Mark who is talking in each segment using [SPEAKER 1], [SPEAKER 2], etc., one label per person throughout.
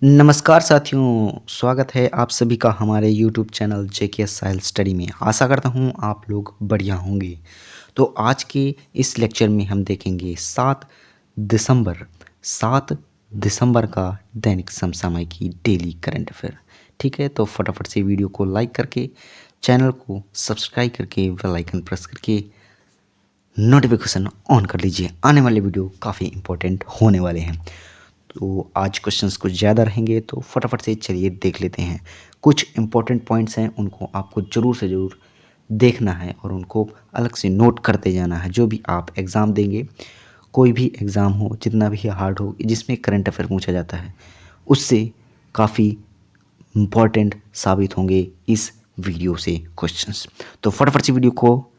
[SPEAKER 1] नमस्कार साथियों, स्वागत है आप सभी का हमारे यूट्यूब चैनल जेके साहिल स्टडी में। आशा करता हूँ आप लोग बढ़िया होंगे। तो आज के इस लेक्चर में हम देखेंगे 7 दिसंबर का दैनिक समसामयिकी डेली करंट अफेयर। ठीक है, तो फटाफट से वीडियो को लाइक करके चैनल को सब्सक्राइब करके बेल आइकन प्रेस करके नोटिफिकेशन ऑन कर लीजिए। आने वाले वीडियो काफ़ी इंपॉर्टेंट होने वाले हैं। तो आज क्वेश्चंस कुछ ज़्यादा रहेंगे, तो फटाफट से चलिए देख लेते हैं। कुछ इंपॉर्टेंट पॉइंट्स हैं, उनको आपको ज़रूर से ज़रूर देखना है और उनको अलग से नोट करते जाना है। जो भी आप एग्ज़ाम देंगे, कोई भी एग्ज़ाम हो, जितना भी हार्ड हो, जिसमें करंट अफेयर पूछा जाता है, उससे काफ़ी इम्पॉर्टेंट साबित होंगे इस वीडियो से क्वेश्चंस। तो फटाफट से वीडियो को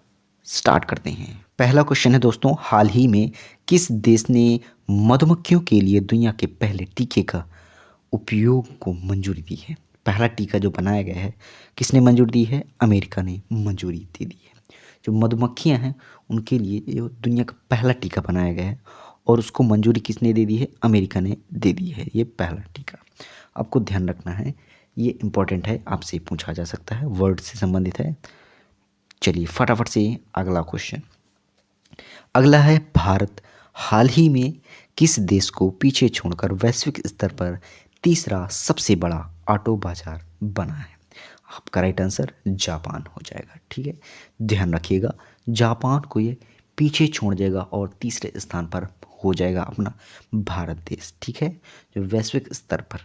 [SPEAKER 1] स्टार्ट करते हैं। पहला क्वेश्चन है दोस्तों, हाल ही में किस देश ने मधुमक्खियों के लिए दुनिया के पहले टीके का उपयोग को मंजूरी दी है? पहला टीका जो बनाया गया है, किसने मंजूरी दी है? अमेरिका ने मंजूरी दे दी है। जो मधुमक्खियां हैं उनके लिए जो दुनिया का पहला टीका बनाया गया है और उसको मंजूरी किसने दे दी है? अमेरिका ने दे दी है। ये पहला टीका आपको ध्यान रखना है, ये इंपॉर्टेंट है, आपसे पूछा जा सकता है, वर्ड से संबंधित है। चलिए फटाफट से अगला क्वेश्चन। अगला है, भारत हाल ही में किस देश को पीछे छोड़कर वैश्विक स्तर पर तीसरा सबसे बड़ा ऑटो बाजार बना है? आपका राइट आंसर जापान हो जाएगा। ठीक है, ध्यान रखिएगा, जापान को ये पीछे छोड़ जाएगा और तीसरे स्थान पर हो जाएगा अपना भारत देश। ठीक है, जो वैश्विक स्तर पर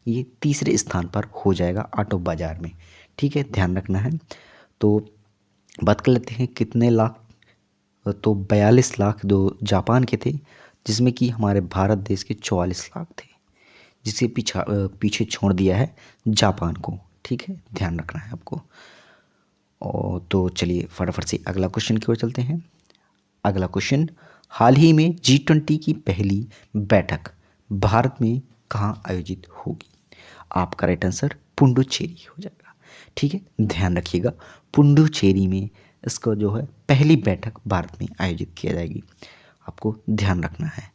[SPEAKER 1] ये तीसरे स्थान पर हो जाएगा ऑटो बाजार में। ठीक है, ध्यान रखना है। तो बात कर लेते हैं कितने लाख, तो 42 लाख जो जापान के थे, जिसमें कि हमारे भारत देश के 44 लाख थे, जिसे पीछे छोड़ दिया है जापान को। ठीक है, ध्यान रखना है आपको। और तो चलिए फटाफट से अगला क्वेश्चन की ओर चलते हैं। अगला क्वेश्चन, हाल ही में G20 की पहली बैठक भारत में कहाँ आयोजित होगी? आपका राइट आंसर पुडुचेरी हो जाएगा। ठीक है, ध्यान रखिएगा, पुडुचेरी में इसको जो है पहली बैठक भारत में आयोजित किया जाएगी, आपको ध्यान रखना है।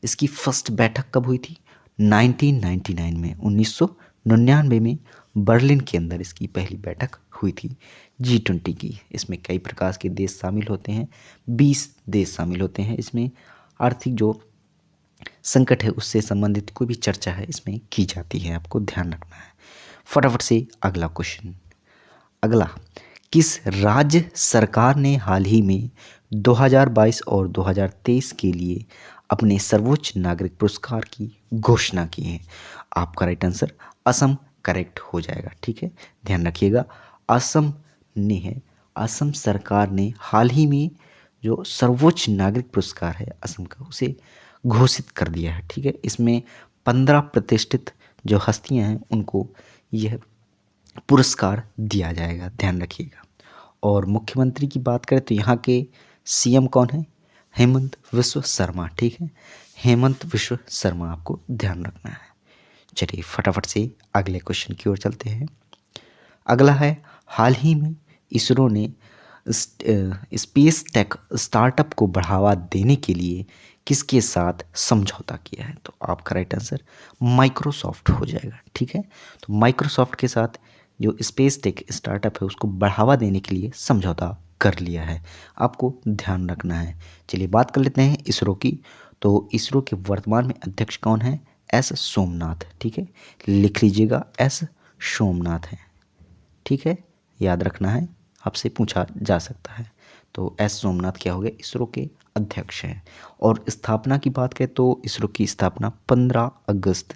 [SPEAKER 1] इसकी फर्स्ट बैठक कब हुई थी? 1999 में, 1999 में बर्लिन के अंदर इसकी पहली बैठक हुई थी G20 की। इसमें कई प्रकार के देश शामिल होते हैं, 20 देश शामिल होते हैं। इसमें आर्थिक जो संकट है उससे संबंधित कोई भी चर्चा है इसमें की जाती है, आपको ध्यान रखना है। फटाफट से अगला क्वेश्चन। अगला, किस राज्य सरकार ने हाल ही में 2022 और 2023 के लिए अपने सर्वोच्च नागरिक पुरस्कार की घोषणा की है? आपका राइट आंसर असम करेक्ट हो जाएगा। ठीक है, ध्यान रखिएगा, असम ने है, असम सरकार ने हाल ही में जो सर्वोच्च नागरिक पुरस्कार है असम का, उसे घोषित कर दिया है। ठीक है, इसमें 15 प्रतिष्ठित जो हस्तियां हैं उनको यह पुरस्कार दिया जाएगा, ध्यान रखिएगा। और मुख्यमंत्री की बात करें तो यहाँ के सीएम कौन है? हेमंत विश्व शर्मा। ठीक है, हेमंत विश्व शर्मा, आपको ध्यान रखना है। चलिए फटाफट से अगले क्वेश्चन की ओर चलते हैं। अगला है, हाल ही में इसरो ने स्पेस टेक स्टार्टअप को बढ़ावा देने के लिए किसके साथ समझौता किया है? तो आपका राइट आंसर माइक्रोसॉफ्ट हो जाएगा। ठीक है, तो माइक्रोसॉफ्ट के साथ जो स्पेस टेक स्टार्टअप है उसको बढ़ावा देने के लिए समझौता कर लिया है, आपको ध्यान रखना है। चलिए बात कर लेते हैं इसरो की। तो इसरो के वर्तमान में अध्यक्ष कौन है? एस सोमनाथ। ठीक है, लिख लीजिएगा, एस सोमनाथ है। ठीक है, याद रखना है, आपसे पूछा जा सकता है। तो एस सोमनाथ क्या हो गए? इसरो के अध्यक्ष हैं। और स्थापना की बात करें तो इसरो की स्थापना 15 अगस्त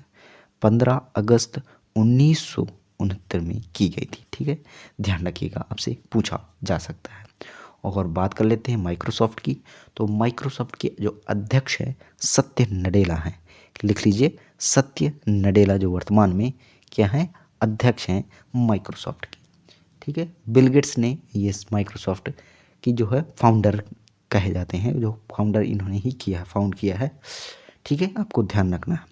[SPEAKER 1] 1969 में की गई थी। ठीक है, ध्यान रखिएगा, आपसे पूछा जा सकता है। और बात कर लेते हैं माइक्रोसॉफ्ट की। तो माइक्रोसॉफ्ट के जो अध्यक्ष हैं सत्य नडेला हैं, लिख लीजिए, सत्य नडेला जो वर्तमान में क्या हैं? अध्यक्ष हैं माइक्रोसॉफ्ट की। ठीक है, बिल गेट्स ने ये माइक्रोसॉफ्ट की जो है फाउंडर कहे जाते हैं, जो फाउंडर इन्होंने ही किया, फाउंड किया है। ठीक है, आपको ध्यान रखना है,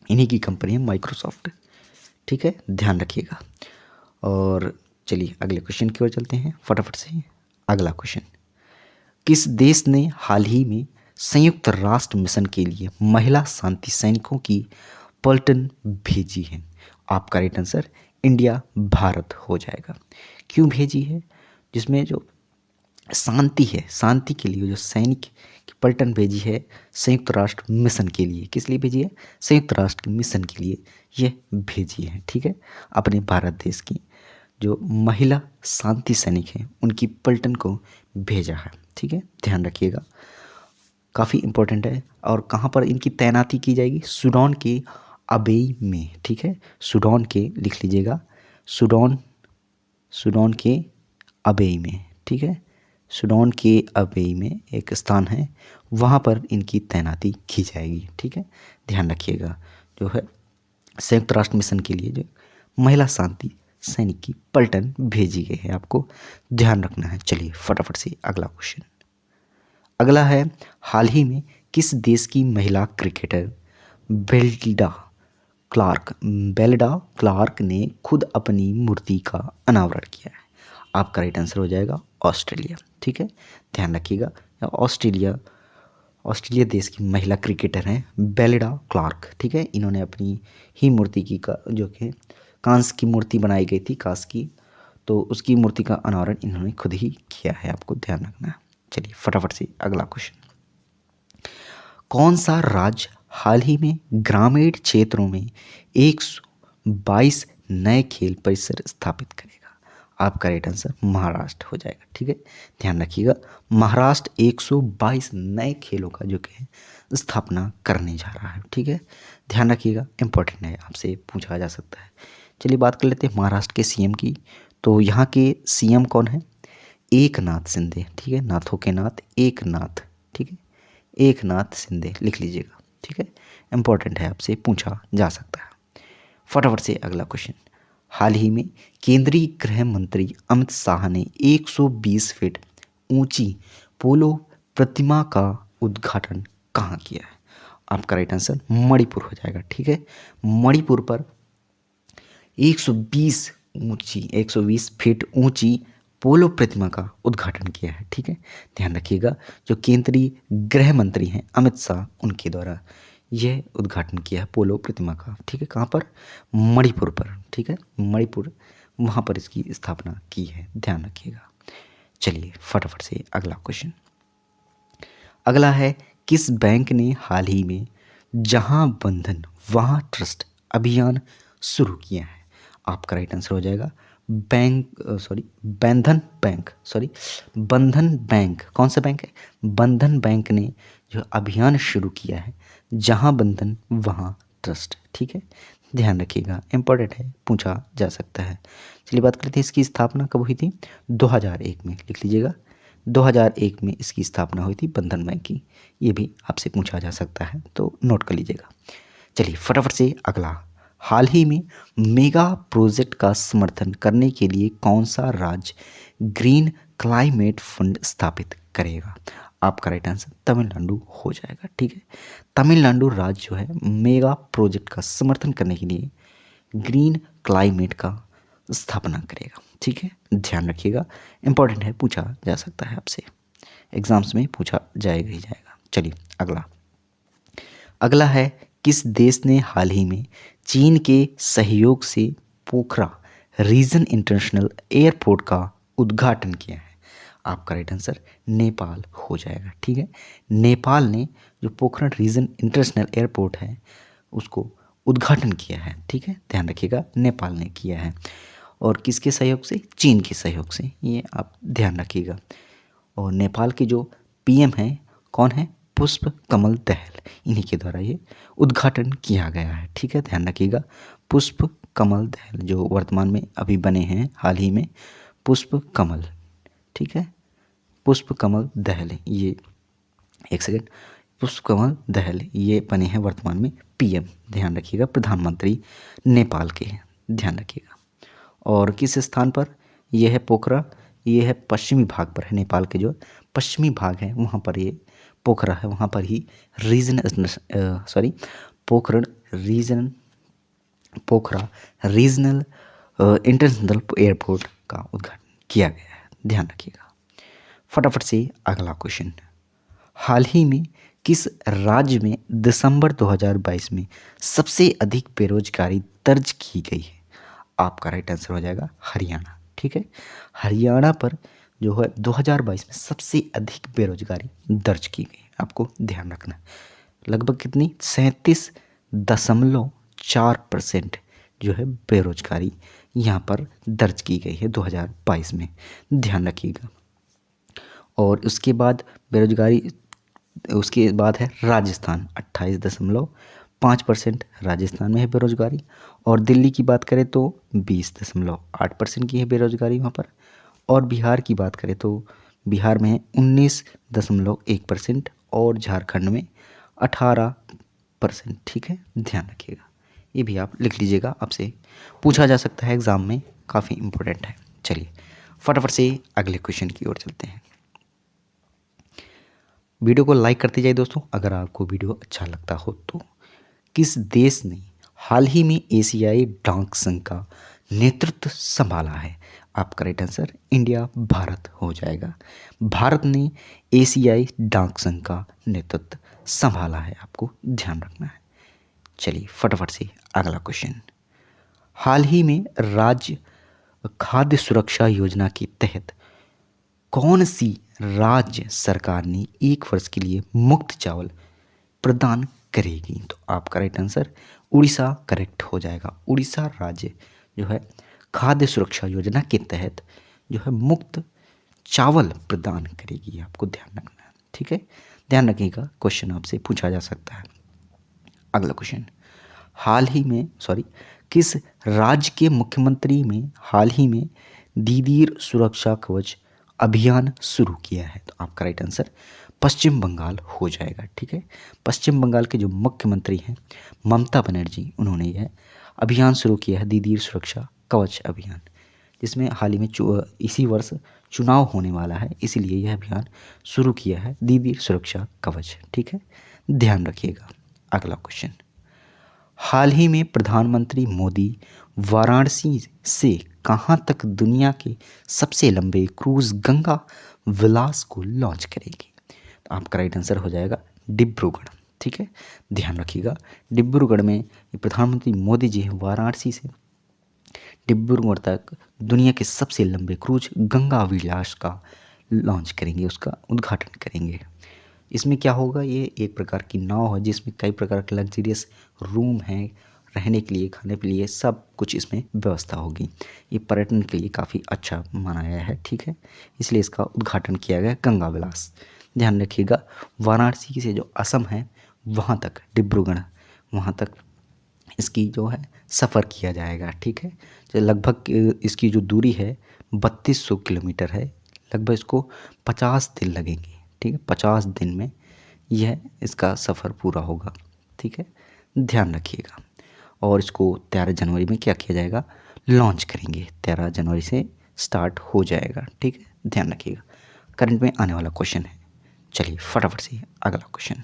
[SPEAKER 1] इन्हीं की कंपनी है माइक्रोसॉफ्ट। ठीक है, ध्यान रखिएगा। और चलिए अगले क्वेश्चन की ओर चलते हैं फटाफट से। अगला क्वेश्चन, किस देश ने हाल ही में संयुक्त राष्ट्र मिशन के लिए महिला शांति सैनिकों की पलटन भेजी है? आपका राइट आंसर इंडिया, भारत हो जाएगा। क्यों भेजी है? जिसमें जो शांति है, शांति के लिए जो सैनिक की पलटन भेजी है संयुक्त राष्ट्र मिशन के लिए। किस लिए भेजी है? संयुक्त राष्ट्र मिशन के लिए ये भेजी है। ठीक है, अपने भारत देश की जो महिला शांति सैनिक हैं उनकी पलटन को भेजा है। ठीक है, ध्यान रखिएगा, काफ़ी इंपॉर्टेंट है। और कहाँ पर इनकी तैनाती की जाएगी? सूडान के अबेई में। ठीक है, सूडान के लिख लीजिएगा, सूडान के अबेई में। ठीक है, सूडान के अबेई में एक स्थान है, वहाँ पर इनकी तैनाती की जाएगी। ठीक है, ध्यान रखिएगा, जो है संयुक्त राष्ट्र मिशन के लिए जो महिला शांति सैनिक की पलटन भेजी गई है, आपको ध्यान रखना है। चलिए फटाफट से अगला क्वेश्चन। अगला है, हाल ही में किस देश की महिला क्रिकेटर बेल्डा क्लार्क ने खुद अपनी मूर्ति का अनावरण किया है? आपका राइट आंसर हो जाएगा ऑस्ट्रेलिया। ठीक है, ध्यान रखिएगा, ऑस्ट्रेलिया देश की महिला क्रिकेटर हैं बेल्डा क्लार्क। ठीक है, इन्होंने अपनी ही मूर्ति की जो कि कांस की मूर्ति बनाई गई थी, कांस की, तो उसकी मूर्ति का अनावरण इन्होंने खुद ही किया है, आपको ध्यान रखना है। चलिए फटाफट से अगला क्वेश्चन। कौन सा राज्य हाल ही में ग्रामीण क्षेत्रों में 122 नए खेल परिसर स्थापित करेगा? आपका राइट आंसर महाराष्ट्र हो जाएगा। ठीक है, ध्यान रखिएगा, महाराष्ट्र 122 नए खेलों का जो कि स्थापना करने जा रहा है। ठीक है, ध्यान रखिएगा, इंपॉर्टेंट है, आपसे पूछा जा सकता है। चलिए बात कर लेते हैं महाराष्ट्र के सीएम की। तो यहाँ के सीएम कौन है? एकनाथ शिंदे। ठीक है, नाथों के नाथ एकनाथ। ठीक है, एकनाथ शिंदे लिख लीजिएगा। ठीक है, इंपॉर्टेंट है, आपसे पूछा जा सकता है। फटाफट से अगला क्वेश्चन। हाल ही में केंद्रीय गृह मंत्री अमित शाह ने 120 फीट ऊंची पोलो प्रतिमा का उद्घाटन कहाँ किया है? आपका राइट आंसर मणिपुर हो जाएगा। ठीक है, मणिपुर पर 120 फीट ऊंची पोलो प्रतिमा का उद्घाटन किया है। ठीक है, ध्यान रखिएगा, जो केंद्रीय गृह मंत्री हैं अमित शाह, उनके द्वारा यह उद्घाटन किया है पोलो प्रतिमा का। ठीक है, कहाँ पर? मणिपुर पर। ठीक है, मणिपुर, वहाँ पर इसकी स्थापना की है, ध्यान रखिएगा। चलिए फटाफट से अगला क्वेश्चन। अगला है, किस बैंक ने हाल ही में जहां बंधन वहां ट्रस्ट अभियान शुरू किया है? आपका राइट आंसर हो जाएगा बंधन बैंक। कौन सा बैंक है? बंधन बैंक ने जो अभियान शुरू किया है, जहां बंधन वहां ट्रस्ट। ठीक है, ध्यान रखिएगा, इंपॉर्टेंट है, पूछा जा सकता है। चलिए बात करते हैं, इसकी स्थापना कब हुई थी? 2001 में, लिख लीजिएगा, 2001 में इसकी स्थापना हुई थी बंधन बैंक की। ये भी आपसे पूछा जा सकता है, तो नोट कर लीजिएगा। चलिए फटाफट से अगला। हाल ही में मेगा प्रोजेक्ट का समर्थन करने के लिए कौन सा राज्य ग्रीन क्लाइमेट फंड स्थापित करेगा? आपका राइट आंसर तमिलनाडु हो जाएगा। ठीक है, तमिलनाडु राज्य जो है मेगा प्रोजेक्ट का समर्थन करने के लिए ग्रीन क्लाइमेट का स्थापना करेगा। ठीक है, ध्यान रखिएगा, इंपॉर्टेंट है, पूछा जा सकता है आपसे, एग्जाम्स में पूछा जाएगा ही जाएगा। चलिए अगला है, किस देश ने हाल ही में चीन के सहयोग से पोखरा रीजन इंटरनेशनल एयरपोर्ट का उद्घाटन किया है? आपका राइट आंसर नेपाल हो जाएगा। ठीक है, नेपाल ने जो पोखरा रीजन इंटरनेशनल एयरपोर्ट है उसको उद्घाटन किया है। ठीक है, ध्यान रखिएगा, नेपाल ने किया है, और किसके सहयोग से? चीन के सहयोग से, ये आप ध्यान रखिएगा। और नेपाल के जो पीएम हैं कौन है? पुष्प कमल दहल, इन्हीं के द्वारा ये उद्घाटन किया गया है। ठीक है, ध्यान रखिएगा, पुष्प कमल दहल जो वर्तमान में अभी बने हैं हाल ही में, पुष्प कमल। ठीक है, पुष्प कमल दहल, ये एक सेकेंड, पुष्प कमल दहल ये बने हैं वर्तमान में पीएम, ध्यान रखिएगा, प्रधानमंत्री नेपाल के हैं, ध्यान रखिएगा। और किस स्थान पर यह है पोखरा? ये है पश्चिमी भाग पर है, नेपाल के जो पश्चिमी भाग है वहाँ पर ये पोखरा है, वहाँ पर ही पोखरा रीजनल इंटरनेशनल एयरपोर्ट का उद्घाटन किया गया है, ध्यान रखिएगा। फटाफट से अगला क्वेश्चन। हाल ही में किस राज्य में दिसंबर 2022 में सबसे अधिक बेरोजगारी दर्ज की गई है? आपका राइट आंसर हो जाएगा हरियाणा। ठीक है, हरियाणा पर जो है 2022 में सबसे अधिक बेरोजगारी दर्ज की गई, आपको ध्यान रखना है। लगभग कितनी? 37.4% जो है बेरोजगारी यहाँ पर दर्ज की गई है 2022 में, ध्यान रखिएगा। और उसके बाद बेरोजगारी, उसके बाद है राजस्थान 28.5% राजस्थान में है बेरोजगारी। और दिल्ली की बात करें तो 20.8% की है बेरोजगारी वहाँ पर। और बिहार की बात करें तो बिहार में है 19.1% और झारखंड में 18%। ठीक है, ध्यान रखिएगा, ये भी आप लिख लीजिएगा, आपसे पूछा जा सकता है एग्ज़ाम में, काफ़ी इम्पोर्टेंट है। चलिए फटाफट से अगले क्वेश्चन की ओर चलते हैं। वीडियो को लाइक करते जाइए दोस्तों अगर आपको वीडियो अच्छा लगता हो तो। किस देश ने हाल ही में एशियाई डाक संघ का नेतृत्व संभाला है? आपका राइट आंसर इंडिया, भारत हो जाएगा। भारत ने एशियाई डाक संघ का नेतृत्व संभाला है, आपको ध्यान रखना है। चलिए फटाफट से अगला क्वेश्चन। हाल ही में राज्य खाद्य सुरक्षा योजना के तहत कौन सी राज्य सरकार ने 1 वर्ष के लिए मुफ्त चावल प्रदान करेगी? तो आपका राइट आंसर उड़ीसा करेक्ट हो जाएगा। उड़ीसा राज्य जो है खाद्य सुरक्षा योजना के तहत जो है मुफ्त चावल प्रदान करेगी, आपको ध्यान रखना है। ठीक है, ध्यान रखिएगा, क्वेश्चन आपसे पूछा जा सकता है। अगला क्वेश्चन, किस राज्य के मुख्यमंत्री में हाल ही में दीदीर सुरक्षा कवच अभियान शुरू किया है? तो आपका राइट आंसर पश्चिम बंगाल हो जाएगा। ठीक है, पश्चिम बंगाल के जो मुख्यमंत्री हैं ममता बनर्जी, उन्होंने यह अभियान शुरू किया है, दीदीर सुरक्षा कवच अभियान, जिसमें हाल ही में इसी वर्ष चुनाव होने वाला है, इसीलिए यह अभियान शुरू किया है, दीदीर सुरक्षा कवच। ठीक है, ध्यान रखिएगा। अगला क्वेश्चन, हाल ही में प्रधानमंत्री मोदी वाराणसी से कहाँ तक दुनिया के सबसे लंबे क्रूज गंगा विलास को लॉन्च करेगी? तो आपका राइट आंसर हो जाएगा डिब्रूगढ़। ठीक है, ध्यान रखिएगा, डिब्रूगढ़ में प्रधानमंत्री मोदी जी वाराणसी से डिब्रूगढ़ तक दुनिया के सबसे लंबे क्रूज गंगा विलास का लॉन्च करेंगे, उसका उद्घाटन करेंगे। इसमें क्या होगा, ये एक प्रकार की नाव है जिसमें कई प्रकार के लग्जरियस रूम हैं, रहने के लिए, खाने के लिए, सब कुछ इसमें व्यवस्था होगी। ये पर्यटन के लिए काफ़ी अच्छा माना गया है। ठीक है, इसलिए इसका उद्घाटन किया गया गंगा विलास। ध्यान रखिएगा, वाराणसी से जो असम है वहाँ तक, डिब्रूगढ़ वहाँ तक इसकी जो है सफ़र किया जाएगा। ठीक है, जो लगभग इसकी जो दूरी है 3200 किलोमीटर है, लगभग इसको 50 दिन लगेंगे। ठीक है, 50 दिन में यह इसका सफ़र पूरा होगा। ठीक है, ध्यान रखिएगा। और इसको 13 जनवरी में क्या किया जाएगा, लॉन्च करेंगे, 13 जनवरी से स्टार्ट हो जाएगा। ठीक है, ध्यान रखिएगा, करंट में आने वाला क्वेश्चन है। चलिए फटाफट से अगला क्वेश्चन।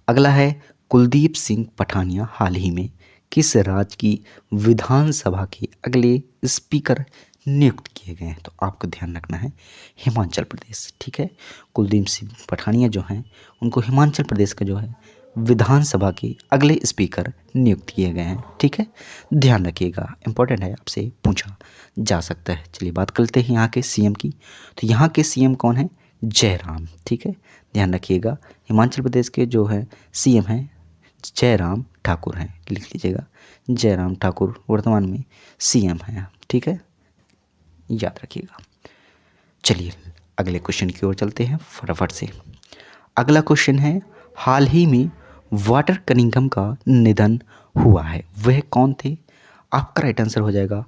[SPEAKER 1] अगला है, कुलदीप सिंह पठानिया हाल ही में किस राज्य की विधानसभा के अगले स्पीकर नियुक्त किए गए हैं? तो आपको ध्यान रखना है हिमाचल प्रदेश। ठीक है, कुलदीप सिंह पठानिया जो हैं उनको हिमाचल प्रदेश का जो है विधानसभा के अगले स्पीकर नियुक्त किए गए हैं। ठीक है, ध्यान रखिएगा, इंपॉर्टेंट है, आपसे पूछा जा सकता है। चलिए बात करते हैं यहाँ के सीएम की। तो यहाँ के सीएम कौन है? जयराम। ठीक है, ध्यान रखिएगा, हिमाचल प्रदेश के जो है सीएम हैं जयराम ठाकुर हैं, लिख लीजिएगा, जयराम ठाकुर वर्तमान में सीएम हैं। ठीक है, याद रखिएगा। चलिए अगले क्वेश्चन की ओर चलते हैं फटाफट से। अगला क्वेश्चन है, हाल ही में वाटर कनिंघम का निधन हुआ है, वह कौन थे? आपका राइट आंसर हो जाएगा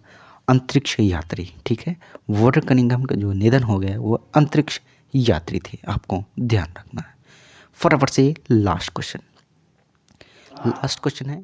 [SPEAKER 1] अंतरिक्ष यात्री। ठीक है, वाटर कनिंघम का जो निधन हो गया वो अंतरिक्ष यात्री थे, आपको ध्यान रखना है। फटाफट से लास्ट क्वेश्चन है,